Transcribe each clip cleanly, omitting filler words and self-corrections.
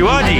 शिवाजी.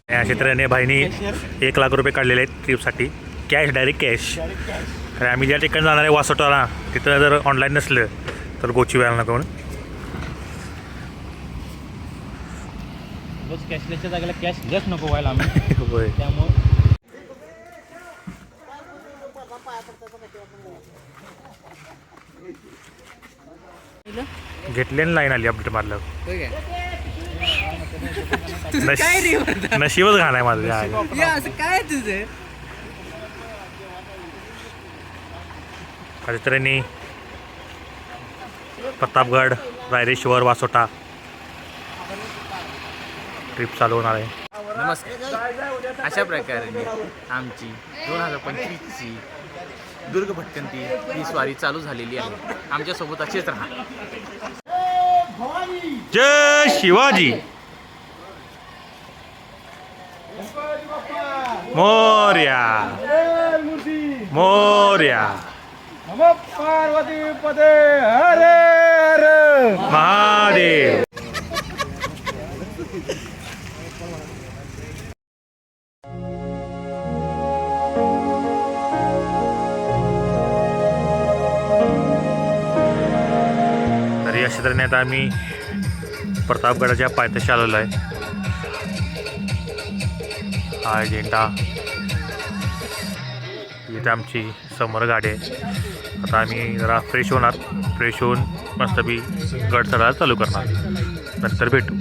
या क्षेत्राने भाईनी 1 लाख रुपये काढलेले आहेत ट्रिपसाठी. Cash, direct cash. आणि आम्ही ज्या ठिकाणी जाणार आहे वासोटाला, तिथं जर ऑनलाईन नसलं तर गोची व्हायला नको. कॅशलेसच्या जागेला कॅशलेस नको व्हायला आम्ही. होय. त्यामुळे घेतले लाईन आली अपडेट मारलं. नशीबच घाण आहे माझं. काय तुझं तऱ्हेने प्रतापगड, रायरेश्वर, वासोटा ट्रिप चालू होणार आहे. नमस्कार. अशा प्रकारे आमची 2025ची दुर्ग भटकंती ही स्वारी चालू झालेली आहे. आमच्यासोबत असेच राहा. जय शिवाजी. मोर्या मोर्या. पार्वती पदे हरे हरे महादेव. तरी अशा तऱ्हेने आता आम्ही प्रतापगडाच्या पायथ्याशी आलेलो आहे. हा झेंडा, इथे आमची समोर गाडी आहे. आता आम्ही जरा फ्रेश होणार. फ्रेश होऊन मस्तपी गड चढायला चालू करणार. नंतर भेटू.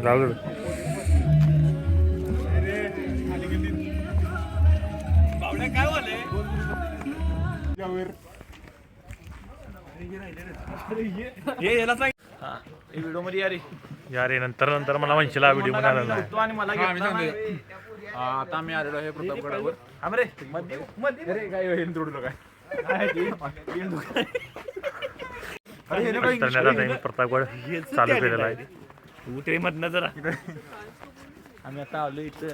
जाऊ. व्हिडिओ मध्ये या रे. नंतर मला म्हणशीला व्हिडिओ मध्ये आला नाही. आणि मला आता आम्ही आलेलो आहे प्रतापगडावर. प्रतापगड चालू केलेला आहे. उतरेमधनं जरा आम्ही आता आलो इथं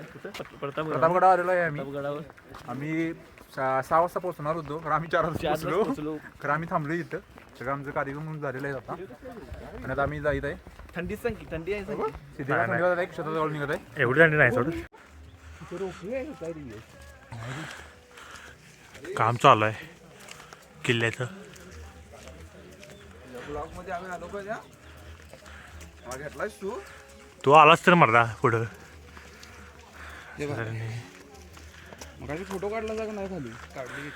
प्रतापगडावर आलेलो आहे आम्ही. प्रतापगडावर आम्ही 6 वाजता पोहोचणार होतो, खरं आम्ही 4 वाजता पोहोचलो. खरं आम्ही थांबलो इथं. सगळं आमचं कार्यक्रम झालेलं आहे आता. आणि आता आम्ही जाईत आहे. थंडी सांग, थंडी आहे सिद्धेला थंडी वाजत आहे, शेताजवळ निघत आहे. एवढी थंडी नाही. सोड, काम चालू आहे किल्ल्याचं. तू आलास तर मर्दा पुढं. फोटो काढला जागा नाही खाली काढली.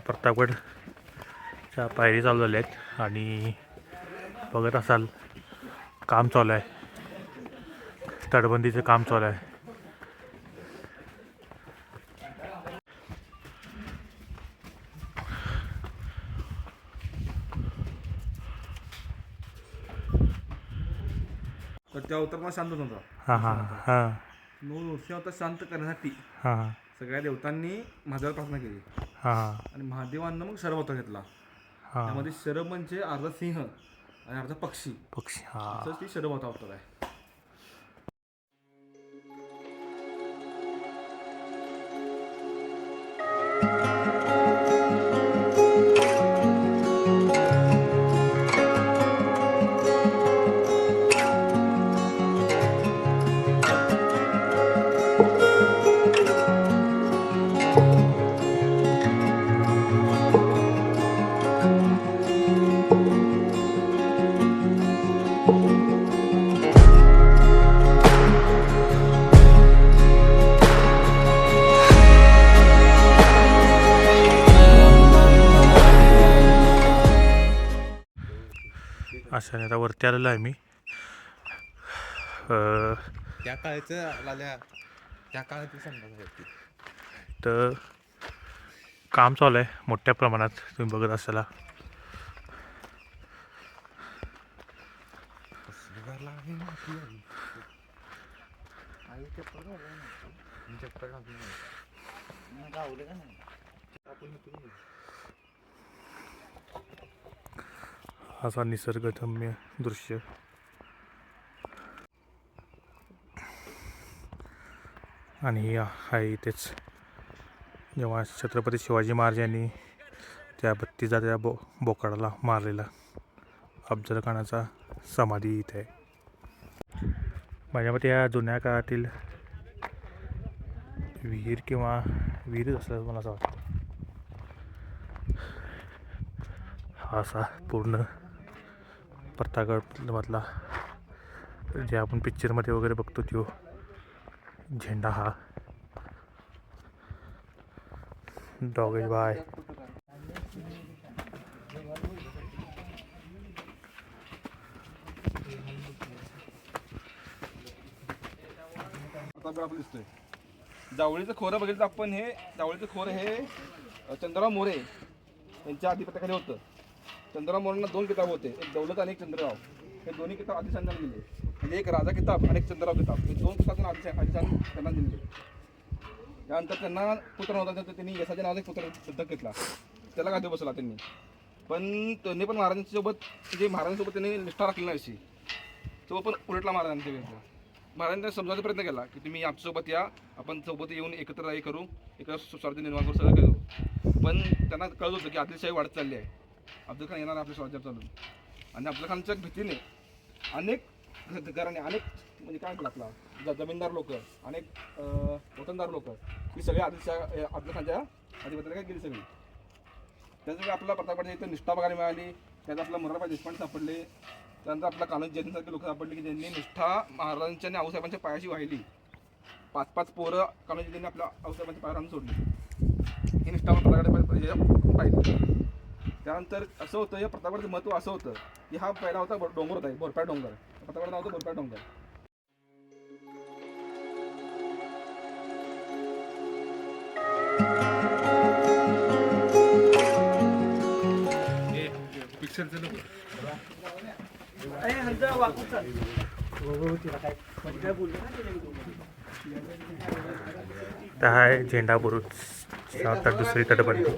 प्रतापगडच्या पायरी चालू झाल्या आहेत आणि बघत असाल काम चालू आहे. तटबंदीचं काम चालू आहे. तर त्या अवतार शांत होता. हां हां हां. नृसिंह अवतार शांत करण्यासाठी हां हां सगळ्या देवतांनी महादेवाला प्रार्थना केली. हां आणि महादेवांना मग शरभ अवतार घेतला. हां. त्यामध्ये शरभ म्हणजे अर्धा सिंह आणि अर्धा पक्षी. हां. असंच ती शरभ अवतार आहे. अशा आता वरती आलेलो आहे मी. त्या काळाचं लाल्या त्या काळात संघ तर काम चालू आहे मोठ्या प्रमाणात तुम्ही बघत असाल. असा निसर्गरम्य दृश्य. आणि हे आहे इथेच जेव्हा छत्रपती शिवाजी महाराज यांनी त्या बत्तीचा त्या बोकडाला मारलेला अफजल खानाचा समाधी इथे आहे. माझ्या मते या जुन्या काळातील विहीर किंवा विहीरच असं मला असं वाटतं. हा असा पूर्ण प्रतापगडमधला जे आपण पिक्चरमध्ये वगैरे बघतो तो झेंडा हा. डॉगेज बाय. आपलं दिसतोय जावळीचं खोरं बघितलं आपण. हे जावळीचं खोरं हे चंद्रराव मोरे यांच्या अधिपत्याखाली होतं. चंद्रराव मोरेंना 2 किताब होते, एक दौलत आणि एक चंद्रराव. हे दोन्ही किताब आदिशांना दिले. म्हणजे एक राजा किताब आणि एक चंद्रराव किताब. हे 2 किताब आदिशान त्यांना दिले. त्यानंतर त्यांना पुत्र नव्हता तर त्यांनी यशाच्या नावाचा एक पुत्र दत्तक घेतला. त्याला गादी बसवला त्यांनी. पण त्यांनी पण महाराजांसोबत म्हणजे महाराजांसोबत त्यांनी निष्ठा राखली नाही अशी. तो पण उलटला महाराजांच्या वेळेला. महाराजांनी समजावण्याचा प्रयत्न केला की तुम्ही आमच्यासोबत या, आपण सोबत येऊन एकत्र हे करू, एक स्वार्थी निर्माण करू, सगळं करू. पण त्यांना कळत होतं की आदिलशाही वाढत चालली आहे, अफजल खान येणार आपल्या स्वराज्यात चालून. आणि अफजल खानच्या भीतीने अनेक घराने अनेक म्हणजे काय म्हणतात आपला जमीनदार लोक, अनेक वतनदार लोक ही सगळे अफजल खानच्या अधिपत्याला काय गेली सगळी. त्याच्यामुळे आपला प्रतापगडच्या इथं निष्ठा बघायला मिळाली. त्यात आपला मोरारबाई देशपांडे सापडले. त्यानंतर आपला कान्होजी जयसिंगसारखे लोक सापडले की ज्यांनी निष्ठा महाराजांच्या आणि आऊसाहेबांच्या पायाशी वाहिली. 5-5 पोरं कान्होजींनी आपल्या आऊसाहेबांच्या पायावर आणून सोडली. ही निष्ठा प्रतापगड पाहिली. त्यानंतर असं होतं या प्रतापगडचं महत्त्व असं होतं की हा पहिला होता डोंगर होता, बोरपाट डोंगर. प्रतापगड नाव होतं बोरपाट डोंगर. आहे झेंडा बुरुज तर दुसरी तटबंदी.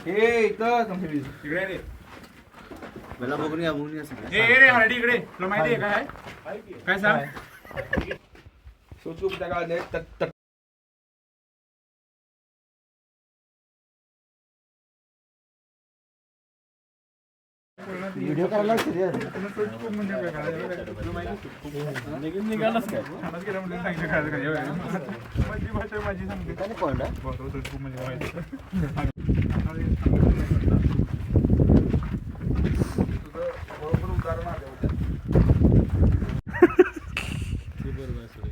हे इथं मला बघून या बघून इकडे तुला माहिती आहे काय सांग. सुटसूप त्या काळात व्हिडिओ करायला माझी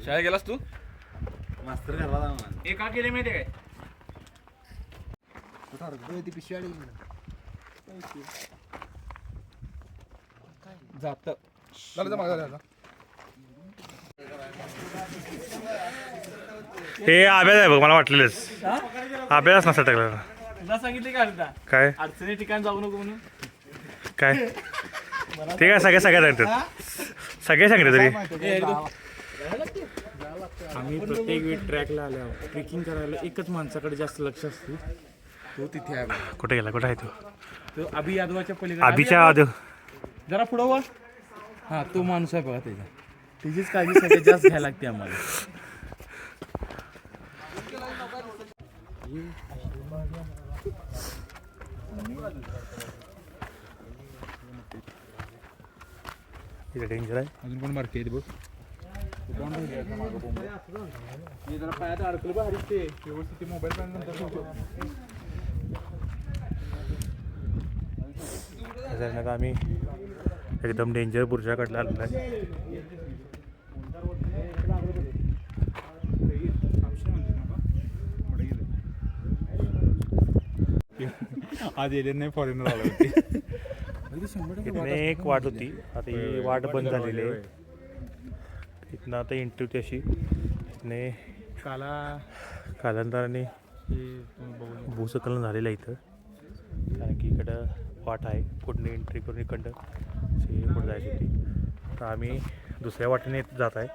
शाळेत गेलास तू? मास्तर घरला हे का केले माहिती काय जात झालं माझा झाला. हे अभ्यास आहे बघ, मला वाटलेलंच अभ्यास नसा टाकला. तुला सांगितले का आता काय अडचणी ठिकाण जाऊ नको म्हणून. काय ठीक आहे, सगळे सांगतात सगळे सांगते तरी. आम्ही प्रत्येक वेळ ट्रॅकला आल्यावर ट्रेकिंग करायला एकच माणसाकडे जास्त लक्ष असतो, तो तिथे आहे. कुठे गेला, कुठे आहे तो अभि यादवाच्या पलीकडे आधीच्या जरा पुढं वर. हा तो माणूस आहे बघा त्याच्या, त्याचीच काळजी सगळ्यात जास्त घ्यायला लागते आम्हाला. डेंजर आहे. अजून कोण मारते बघ. जरा पायात अडकलं बघ हरीश ते व्यवस्थित मोबाईल त्याच्यानंतर आम्ही एकदम डेंजर बुर्जाकडला आलेला आहे. आज एलियन नाही फॉरेनर आला होते. इथनं एक वाट होती, आता ही वाट बंद झालेली आहे. इथनं आता एंट्री होती अशी. इथने कालांतराने भूस्खलन झालेलं आहे इथं, कारण की इकडं वाट आहे. पुढे एंट्री करून इकडं पुढे जायची होती. तर आम्ही दुसऱ्या वाटेने जात आहे.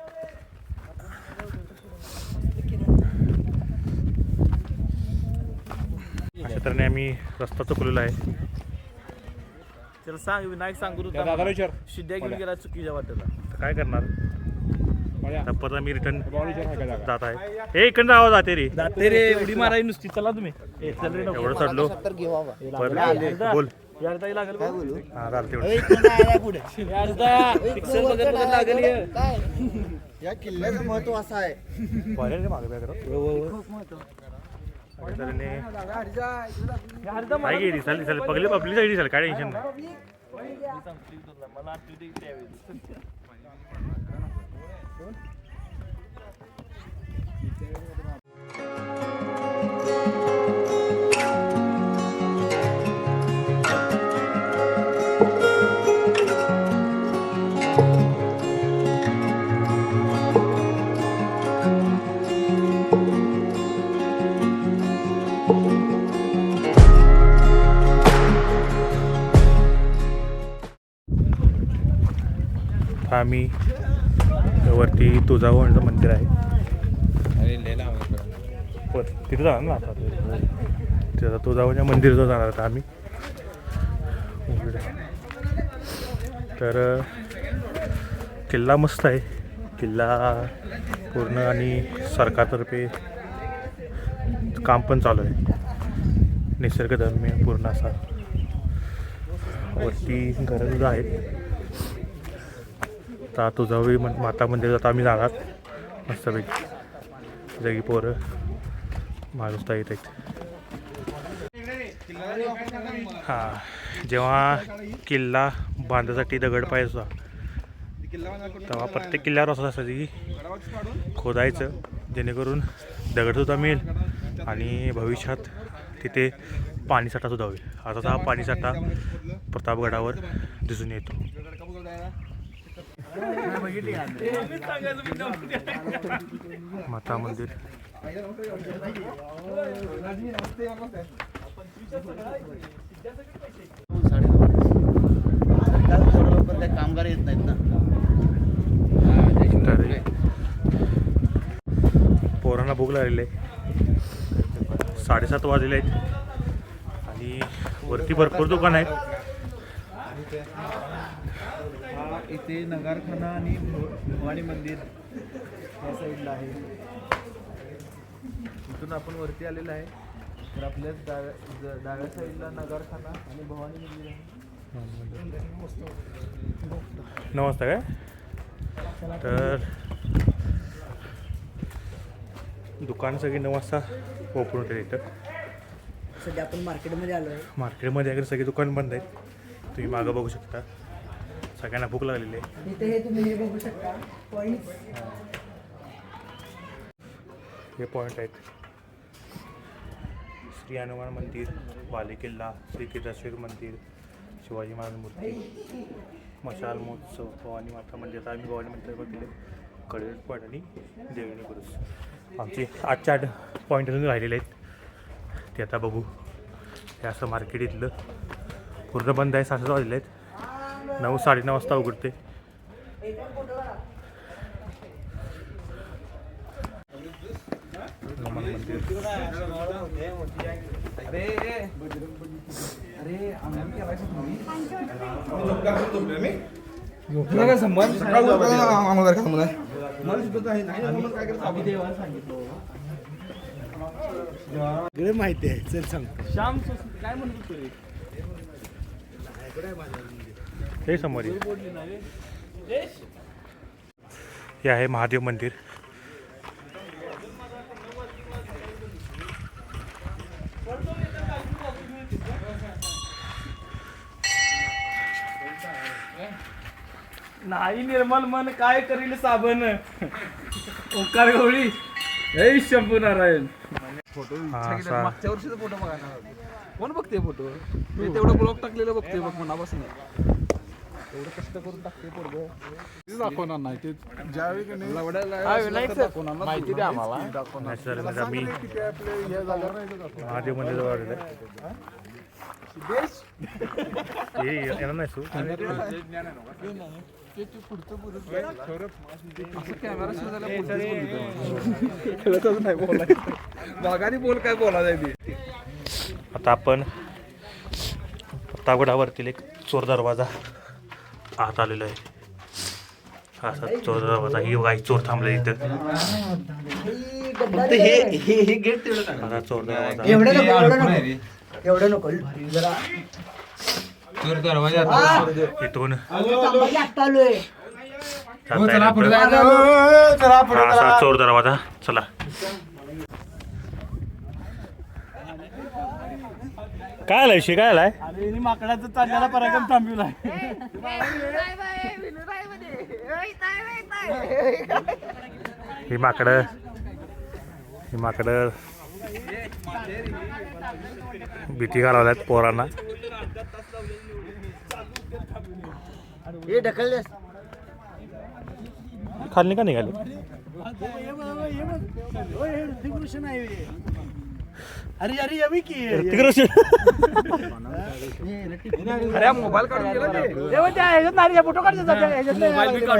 अशा तऱ्हेने आम्ही रस्ता चुकलेला आहे. त्याला सांग, विनायक सांगू शिद्या घेऊन गेला चुकीच्या वाटेला. तर काय करणार, आता परत आम्ही रिटर्न जात आहे. हे इकडनं आवाज जाते रे, जाते रे, उडी मारायची नुसती. चला तुम्ही चल रे. एवढं चढलो बोल. यारदाही लागेल काय बोलू. हा चालते एवढं. पिक्चर बघत बघत लागेल या किल्ल्याचं महत्व असं आहे. रे मागे बॅग काय गेली चालली चालेल पगले पब्लिक साईड दिसाल, काय टेन्शन नाही. मला आठवते त्यावेळी. आम्ही वरती तुळजाभवानीचं मंदिर आहे. तिथं जाणार ना आता, तिथं तुळजाभवानीच्या मंदिराचं जाणार आता आम्ही. तर किल्ला मस्त आहे, किल्ला पूर्ण आणि सरकारतर्फे काम पण चालू आहे. निसर्गरम्य पूर्ण असा. वरती घरं सुद्धा आहेत. आता तुळजाभवानी माता मंदिरात आम्ही जाणार मस्तपैकी. जगी पोरं माणूसता येत आहेत. हां, जेव्हा किल्ला बांधण्यासाठी दगड पाहिजे होता तेव्हा प्रत्येक किल्ल्यावर असं असायचं की खोदायचं, जेणेकरून दगडसुद्धा मिळेल आणि भविष्यात तिथे पाणीसाठासुद्धा होईल. आता हा पाणीसाठा प्रतापगडावर दिसून येतो. माता मंदिर कामगार येत नाहीत ना. पोरांना भूक लागलेली आहे. 7:30 वाजलेले आहेत आणि वरती भरपूर दुकान आहेत. इथे नगारखाना आणि भवानी मंदिर या साईडला आहे. इथून आपण वरती आलेलं आहे. तर आपल्या डाव्या साईडला नगारखाना आणि भवानी मंदिर आहे. नमस्ते काय. तर दुकान सगळी 9 वाजता ओपन होते. इथं सध्या आपण मार्केटमध्ये आलो आहे. मार्केटमध्ये अगर सगळी दुकान बंद आहेत. तुम्ही मागं बघू शकता, सगळ्यांना भूक लागलेली आहे. इथे हे तुम्ही हे बघू शकता पॉईंट. हे पॉईंट आहेत. श्री हनुमान मंदिर, वाली किल्ला, श्री केदारेश्वर मंदिर, शिवाजी महाराज मूर्ती, मशाल महोत्सव, भवानी माता मंदिर. आता आम्ही भवानी मंदिर बघितले, कडेल पॉईंट आणि देवणी गुरुस. आमचे 8 पॉईंट अजून राहिलेले आहेत, ते आता बघू. हे असं मार्केट इथलं पूर्ण बंद आहे. 7 वाजले आहेत. 9 साडेनऊ वाजता उघडते. हनुमान मंदिर. माहिती आहे, चल सांग. श्याम काय म्हणतो तू रे? हे समोर हे आहे महादेव मंदिर. नाही निर्मल मन काय करील साबण. ओंकार गवळी, जय शंभू नारायण. हा असा मागच्या वर्षीचा फोटो बघा ना. कोण बघते फोटो मी तेवढं ब्लॉग टाकलेलं बघते बघ मनापासून एवढं कष्ट करून टाकते पोरगं दाखवणार नाही ते ज्यावेळी की नाही माहिती द्या आम्हाला नॅचरल आम्ही महादेव मंदिर जवळ आलेलं आहे. हे येणार नाही तू बागाने बोल काय बोला जाईल आता आपण प्रतापगडावरतील एक चोर दरवाजा आत आलेला आहे. हा असा चोर दरवाजा ही काही चोर थांबले इथं. आता चोर दरवाजा एवढं नको जरा इथून आत्ता आलोय. हा असा चोर दरवाजा. चला काय आलाय विषय काय आलाय माकडाचं चाललेला पराक्रम थांबविलाय. ही माकडं भीती घालवल्यात पोरांना. हे ढकललेस खाली का निघाली अरे अरे यावी की अरे मोबाईल काढून गेला फोटो काढून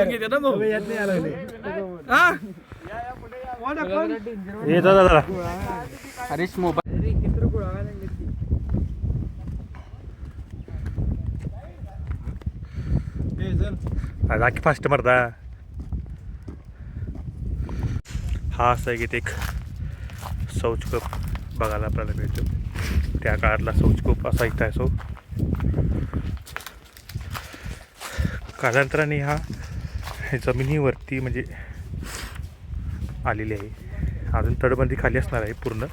घेते ना ये जा जरा हरीश मोबाईल राखी फास्ट मरदा. हा असा एक एक शौचकूप बघायला आपल्याला मिळतो. त्या काळातला शौचकूप असा इथं आहे. कालांतराने हा जमिनीवरती म्हणजे आलेली आहे. अजून तडबंदी खाली असणार आहे पूर्ण,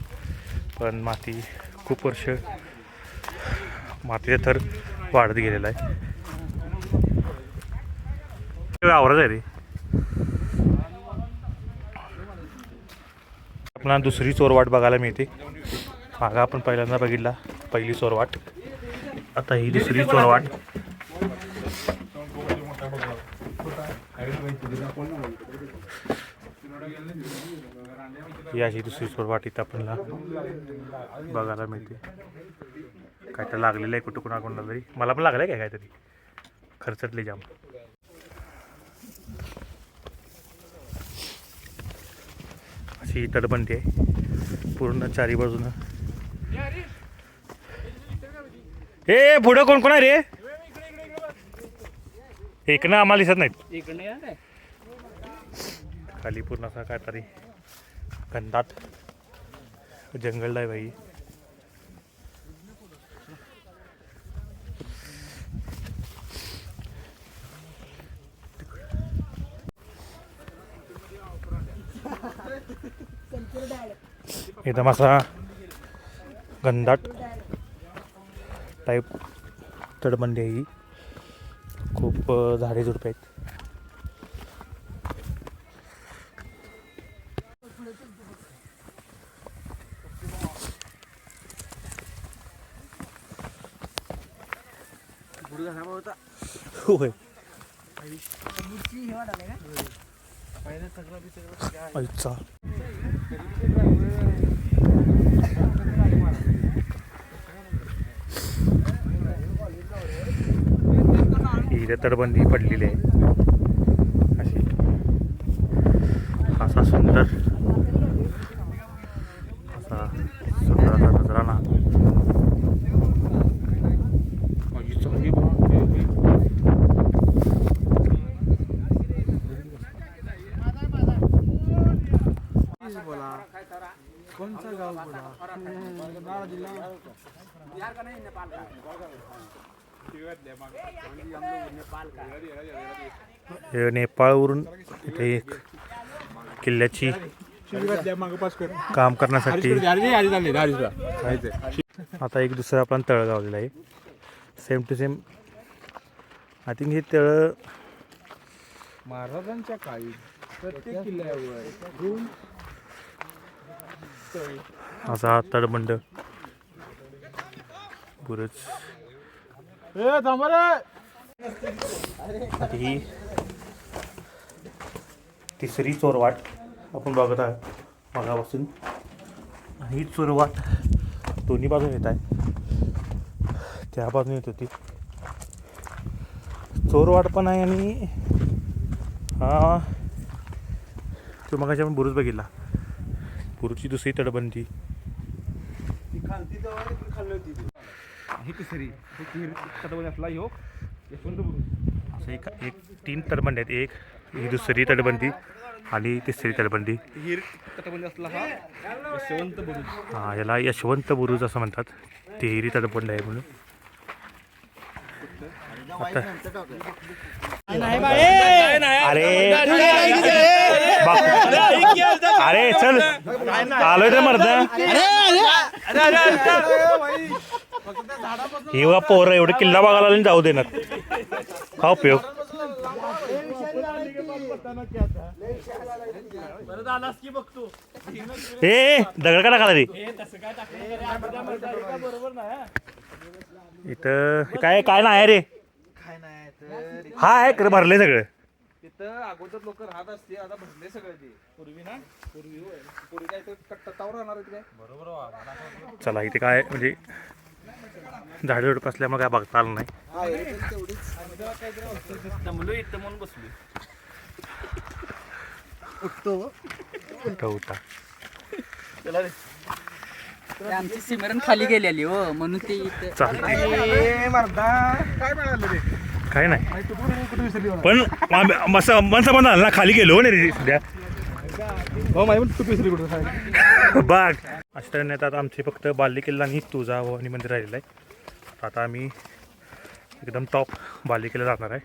पण माती खूप वर्ष मातीचा थर वाढत गेलेला आहे. आवरच आहे रे. आपल्याला दुसरी चोरवाट बघायला मिळते. मागा आपण पहिल्यांदा बघितला पहिली चोरवाट, आता ही दुसरी चोरवाट. ही अशी दुसरी चोरवाट इथं आपल्याला बघायला मिळते. काय तर लागलेलं आहे कुठं कोणाकोणाला तरी. मला पण लागलं आहे काय काहीतरी खर्चटले जाम. अशी तटबंदी आहे पूर्ण चारी बाजूनं. हे पुढं कोण कोण आहे रे? इकडनं आम्हाला दिसत नाहीत. खाली पूर्ण असा काय तरी घनदाट जंगल आहे बाई. एकदम असा घनदाट टाईप तटबंदी आहे ही. खूप झाडे झुडपे आहेत. होय अच्छा. ही तटबंदी पडलेली आहे अशी. असा सुंदर असा नजराणा. कोणचा गाव नेपाळवरून इथे एक किल्ल्याची काम करण्यासाठी आता एक दुसरं आपण तळ गावलेलं आहे. Same to same. I think हे तळ महाराजांच्या काळी प्रत्येक किल्ल्यावर असा तळबंड बुरुज ही तिसरी चोरवाट आपण बघत आहोत मागापासून. आणि ही चोरवाट दोन्ही बाजून येत आहे. त्या बाजून येत होती चोरवाट पण आहे. आणि हा तो मगाशी आपण बुरुज बघितला. बुरुजची दुसरी तटबंदी ही तिसरी असला ह्यो यशवंत बुरुज. असं एक 3 तटबंदी आहेत. एक ही दुसरी तटबंदी आणि तिसरी तटबंदी. ही तटबंदी असला हा यशवंत बुरुज. हा याला यशवंत बुरुज असं म्हणतात. तिहेरी तटबंदी आहे म्हणून. आता अरे चल आलोय तर मर्दा. हे बघा पोरं एवढं किल्ला बघायला आणि जाऊ देणार. का उपयोग. ए दगड का टाकाला रे इथं. काय काय नाही आहे रे. हा आहे खरं भरले सगळं. तिथं अगोदर लोक राहत असते आता भरले सगळे ते पूर्वी काय तर कट्टावर राहणार होते काय. चला इथे काय म्हणजे झाडे झुडप असल्यामुळे काय बघता आलं नाही. इथं म्हणून बसलो. उठा आमची सिमरन खाली गेलेली हो म्हणून ते इथं चालेल. काय मिळालं रे. काय नाही पण माणसं पण ना खाली गेलो ना रे सध्या. हो माझी पण टुपी विसरली कुठं. बाग अशा तऱ्हेने आता आमचे फक्त बाली किल्ला आणि तुळजाभवानी मंदिर राहिलेलं आहे. आता आम्ही एकदम टॉप बाली किल्ला जाणार आहे.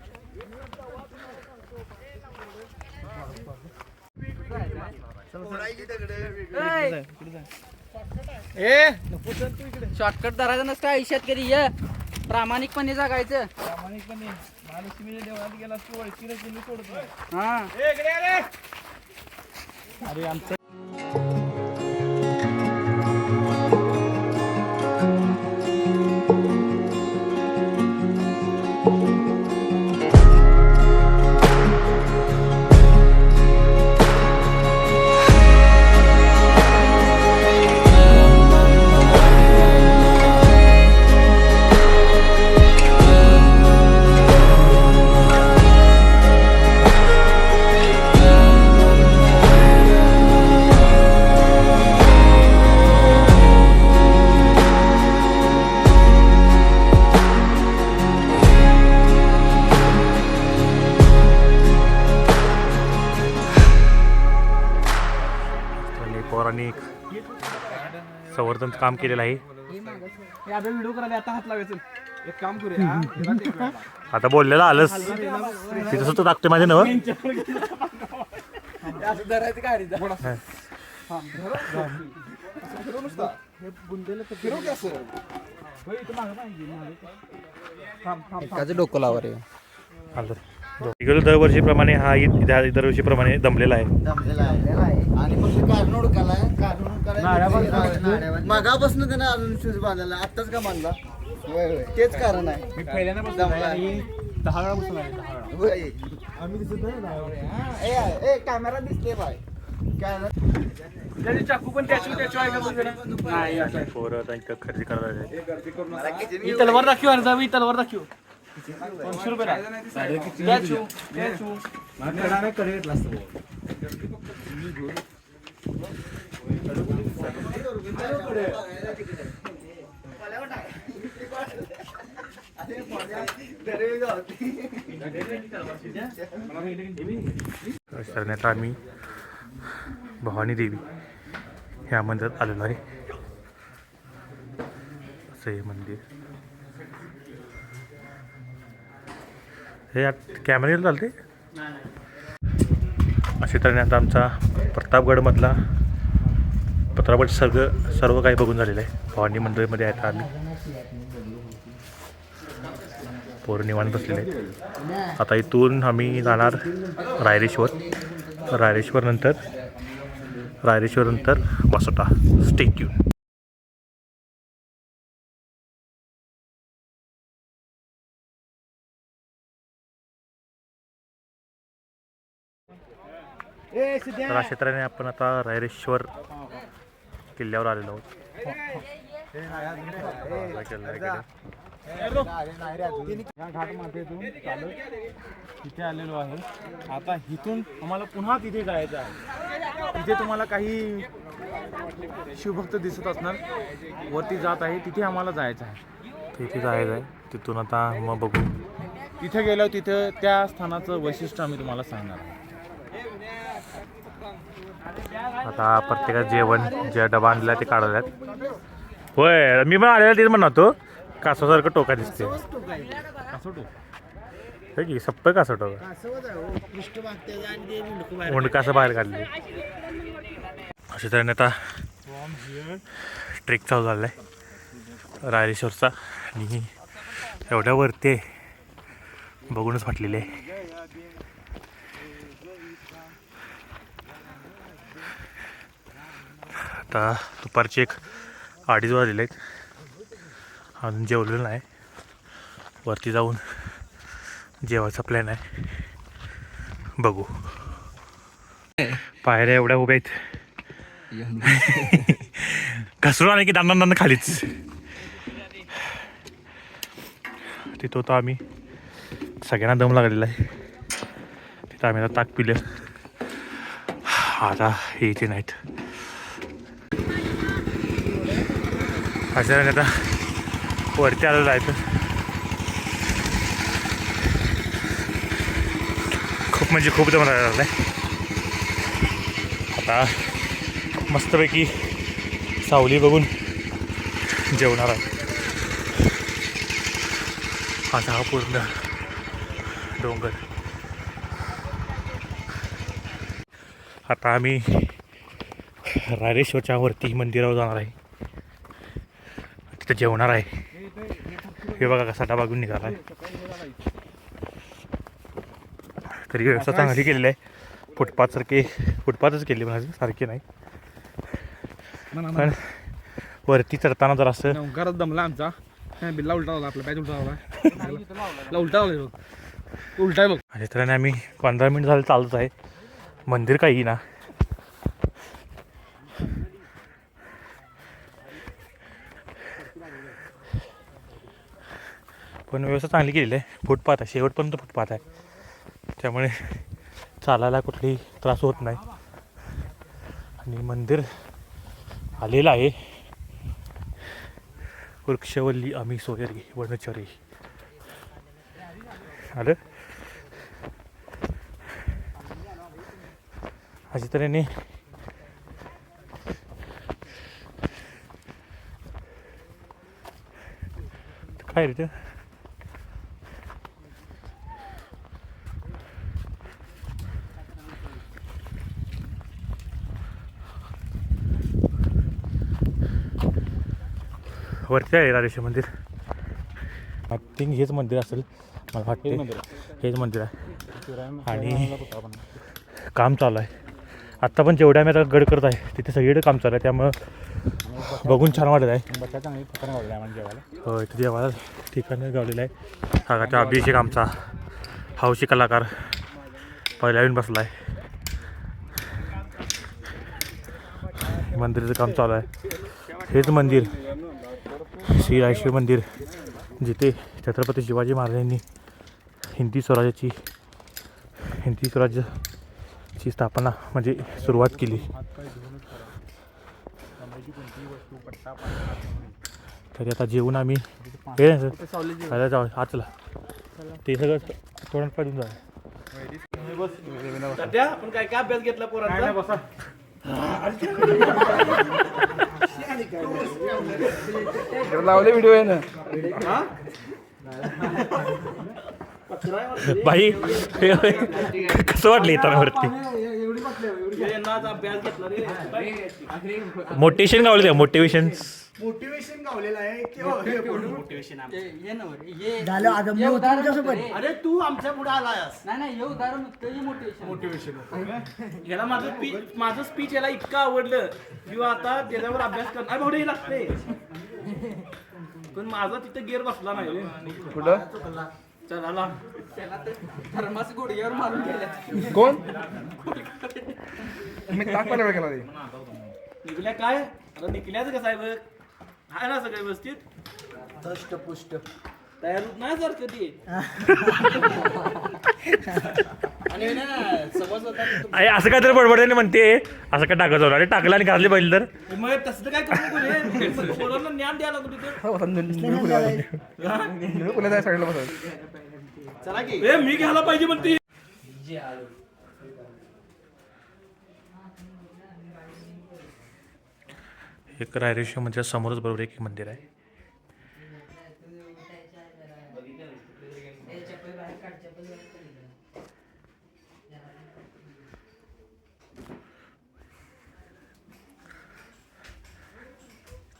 शॉर्टकट धरायचं नसतं आयुष्यात कधी ये प्रामाणिकपणे जगायचं. प्रामाणिकपणे महालक्ष्मी देवळात गेला तू ओळखीला गेली सोडत नाही. हा अरे आमचं पौराणिक संवर्धन काम केलेलं आहे. व्हिडिओ करायला आता हात लावायचं. एक काम करूया आता बोललेलं आलंच तिथं सुद्धा टाकते माझे नव. एकाचं डोकं लावा रे. आलं इकडे दरवर्षीप्रमाणे हा दरवर्षीप्रमाणे दमलेला आहे. आणि फक्त कारण ओळखायला मागापासून त्यानं अजून शूज बांधायला आत्ताच का बांधला. तेच कारण आहे. मी पहिल्यांदा बसलो 10 वेळा बसून आहे. 10 वेळा आम्ही दिसत नाही. कॅमेरा दिसते बाय. त्याची चाकू पण त्याची आहे का. पोरं त्यांच्या खरेदी करायला ही तलवार दाखव आणि जावी तलवार दाखव. 500 रुपये करण्यात आम्ही भवानी देवी ह्या मंदिरात आलेलो आहे. असं हे मंदिर हे कॅमेऱ्याला चालते. अशा तऱ्हेने आता आमचा प्रतापगडमधला सर्व काही बघून झालेलं आहे. भवानी मंदिरमध्ये आहेत आम्ही. पोरं निवांत बसलेले आहेत. आता इथून आम्ही जाणार रायरेश्वर नंतर वासोटा. Stay tune. तर अशा तऱ्हेने आपण आता रायरेश्वर किल्ल्यावर आलेलो आहोत. किल्ला इकडे. या घाटमाथ्यातून चालत तिथे आलेलो आहे. आता इथून आम्हाला पुन्हा तिथे जायचं आहे. तिथे तुम्हाला काही शिवभक्त दिसत असणार, वरती जात आहे, तिथे आम्हाला जायचं आहे. तिथे जायचं आहे. तिथून आता मग बघू. तिथे गेल्यावर तिथं त्या स्थानाचं वैशिष्ट्य आम्ही तुम्हाला सांगणार आहे. आता प्रत्येकाचं जेवण जे डबा आणलेला ते काढवल्यात. होय मी पण आलेला तेच म्हणत होतो. कासवासारखं टोका दिसते. असं टोक होय की सप्प कासव टोका. मुंडकं असं बाहेर काढले. अशा तऱ्हेने आता ट्रेक चालू झाला आहे रायरेश्वरचा. आणि एवढ्या वरती आहे, बघूनच फाटलेले आहे. आता दुपारचे 1-2 वाजलेले आहेत. अजून जेवलेलं नाही. वरती जाऊन जेवायचा प्लॅन आहे. बघू. पायऱ्या एवढ्या उभ्या आहेत. घसरून आले की दांना खालीच. तिथं होतो आम्ही. सगळ्यांना दम लागलेला आहे. तिथं आम्ही आता ताक पिलं. आता यायचे नाहीत. अशा आता वरती आलेलं आहे. तर खूप म्हणजे खूप दम लागलेला आहे. आता मस्तपैकी सावली बघून जेवणार आहे. आता हा पूर्ण डोंगर. आता आम्ही रायरेश्वरच्या वरती मंदिरावर जाणार आहे. तिथं जेवणार आहे. हे बघा कसा डबा घेऊन निघाला आहे. तरी व्यवस्था चांगली केलेली आहे. फुटपाथच केली पण सारखी नाही. पण वरती चढताना जर असं घरात दमला आमचा बिल्ला उलटा लावला. आपला बॅच उलटा लावला. उलटा लावला. उलटा आहे बघ. अशा तऱ्हेने आम्ही 15 मिनिट झाले चालत आहे. मंदिर काही ना. पण व्यवस्था चांगली केलेली आहे. फुटपाथ आहे, शेवटपर्यंत फुटपाथ आहे. त्यामुळे चालायला कुठलाही त्रास होत नाही. आणि मंदिर आलेलं आहे वृक्षवल्ली आम्ही सोयरी वनचरी. आलं. अशा तऱ्हेने काय रे ते वरती आहे रायरेश्वर मंदिर. आय थिंक हेच मंदिर असेल मला वाटते. हेच मंदिर आहे. आणि काम चालू आहे. आत्ता पण जेवढ्या आम्ही आता गड करत आहे तिथे सगळीकडे काम चालू आहे. त्यामुळं बघून छान वाटत आहे. हो इथे जेवायला ठिकाणी गावलेलं आहे. हा अभिषेक आमचा हौशी कलाकार पहिला येऊन बसला आहे. मंदिराचं काम चालू आहे. हेच मंदिर श्री रायरेश्वर मंदिर जिथे छत्रपती शिवाजी महाराजांनी हिंदी स्वराज्याची स्थापना म्हणजे सुरुवात केली. तरी आता जेवून आम्ही जाऊ आज चला. ते सगळं तोंडात पाडून जा. आपण काय काय अभ्यास घेतला पोरांचा? बसा. लावले व्हिडिओ आहे ना. बाई कसं वाटलं येताना वरती? मोटिवेशन गावले का? मोटिवेशन गावलेलं आहे. अरे तू आमच्या पुढे आलायस. नाही हे उदाहरण नव्हतं, मोटिवेशन. याला माझं स्पीच याला इतकं आवडलं किंवा आता त्याच्यावर अभ्यास करणार भाऊ लागते. पण माझा तिथे गेअर बसला नाही. कुठं चला त्याला तर थर्मास गुडघ्यावर मारून गेल्या कोण मी ताक पाहिला गेला रे निघल्या काय आता निघल्याच का साहेब आहे ना सगळे व्यवस्थित दष्टपुष्ट तयार होत नाही सर कधी आणि ना समज होता अरे असं काय तर बडबडने म्हणते असं काय टाकत जाऊ अरे टाकला आणि घातले पाहिजे तर मग तसं तर काय करू नको रे पोरांना ज्ञान द्यायला तिथे पुण्याच्या साईडला बसा चला की ए मी घ्यायला पाहिजे म्हणते एक रायरेश्वरमध्ये समोरच बरोबर एक मंदिर आहे.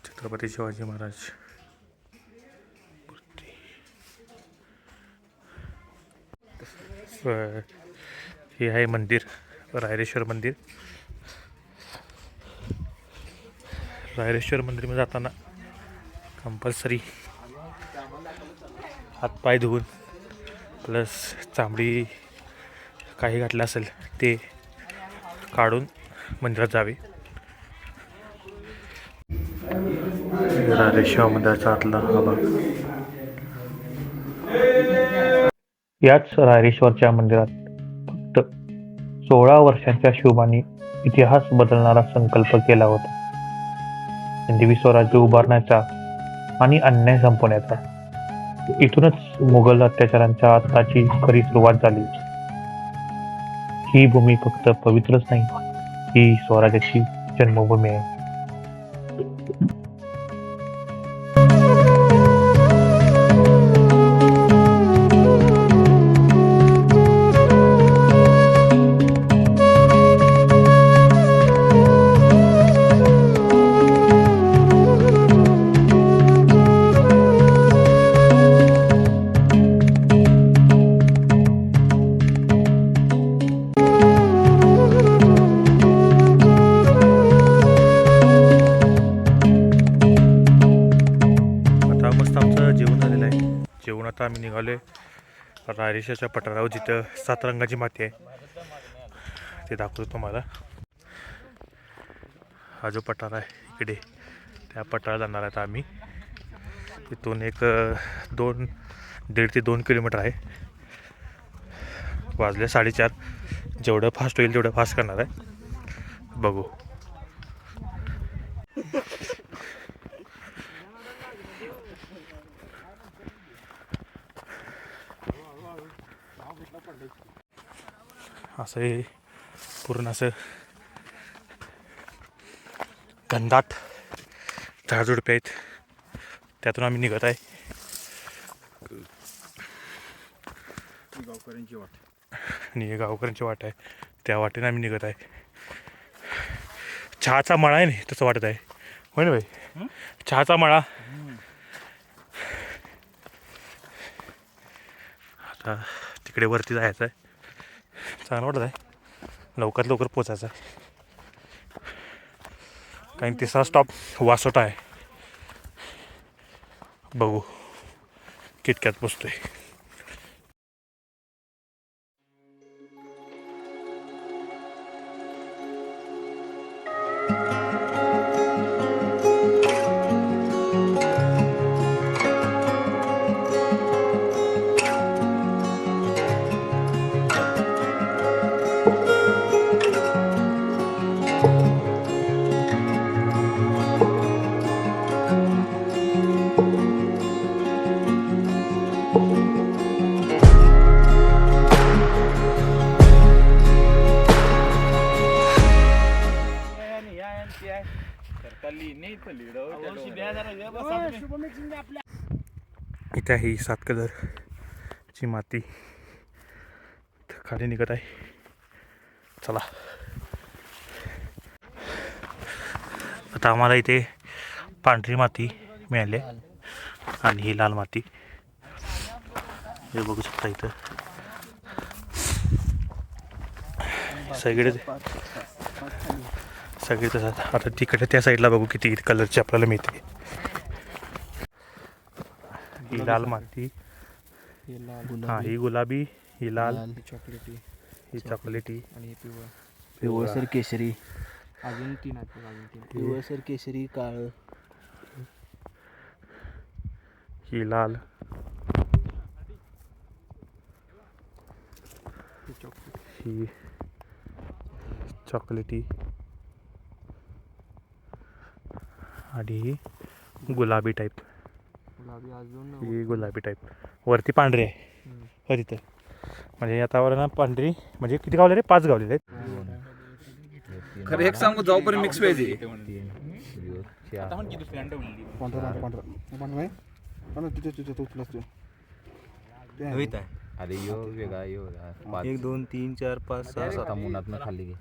छत्रपती शिवाजी महाराज मूर्ती. हे आहे मंदिर, रायरेश्वर मंदिर. रायरेश्वर मंदिरमध्ये जाताना कंपल्सरी हातपाय धुवून प्लस चांबडी काही घातलं असेल ते काढून मंदिरात जावे. रायरेश्वर मंदिराचा आतला हा भाग. याच रायरेश्वरच्या मंदिरात फक्त 16 वर्षांच्या शिवबांनी इतिहास बदलणारा संकल्प केला होता. हिंदवी स्वराज्य उभारण्याचा आणि अन्याय संपवण्याचा. इथूनच मुघल अत्याचारांच्या आताची खरी सुरुवात झाली. ही भूमी फक्त पवित्रच नाही, ही स्वराज्याची जन्मभूमी आहे. जेवण आता आम्ही निघालोय रायरेश्वरच्या पठारावर, जिथं 7 रंगाची माती आहे ते दाखवतो तुम्हाला. हा जो पठार आहे इकडे, त्या पठाराला जाणार आहे आम्ही. तिथून एक 1.5 ते 2 किलोमीटर आहे. वाजले 4:30. जेवढं फास्ट होईल तेवढं फास्ट करणार आहे, बघू. असं हे पूर्ण असं घनदाट झाडझुडपे आहेत, त्यातून आम्ही निघत आहे. गावकऱ्यांची वाट आणि हे गावकऱ्यांची वाट आहे, त्या वाटेने आम्ही निघत आहे. चहाचा मळा आहे नाही तसं वाटत आहे, होय ना भाई? चहाचा मळा. आता तिकडे वरती जायचं आहे. चांगलं वाटत आहे, लवकरात लवकर पोचायचं आहे. कारण 3रा स्टॉप वासोटा आहे, बघू कितक्यात पोचतोय. इथे ही 7 कलरची माती खाली निघत आहे. चला आता आम्हाला इथे पांढरी माती मिळाली आणि ही लाल माती, हे बघू शकता. इथं सगळे तसं. आता तिकडे त्या साईडला बघू किती कलरची आपल्याला मिळते. ही लाल माती हा ही गुलाबी, ही लाल, चॉकलेटी ही चॉकलेटी, आणि पिवळा. पिवळसर केशरी, अजून 3 आहेत बघ, अजून 3. पिवळसर केशरी, काळ, ही लाल, ही चॉकलेटी आणि ही गुलाबी टाईप. गुलाबी अजून ही गुलाबी टाईप वरती पांढरी आहे हो तिथं. म्हणजे आता वर ना पांढरी म्हणजे किती गावले रे? 5 गावलेले आहेत. खरं एक सांगू जाऊपर्यंत मिक्स व्हायचे अरे यो वेगळा यो 1 2 3 4 5 6 7 मुनात खाली घे.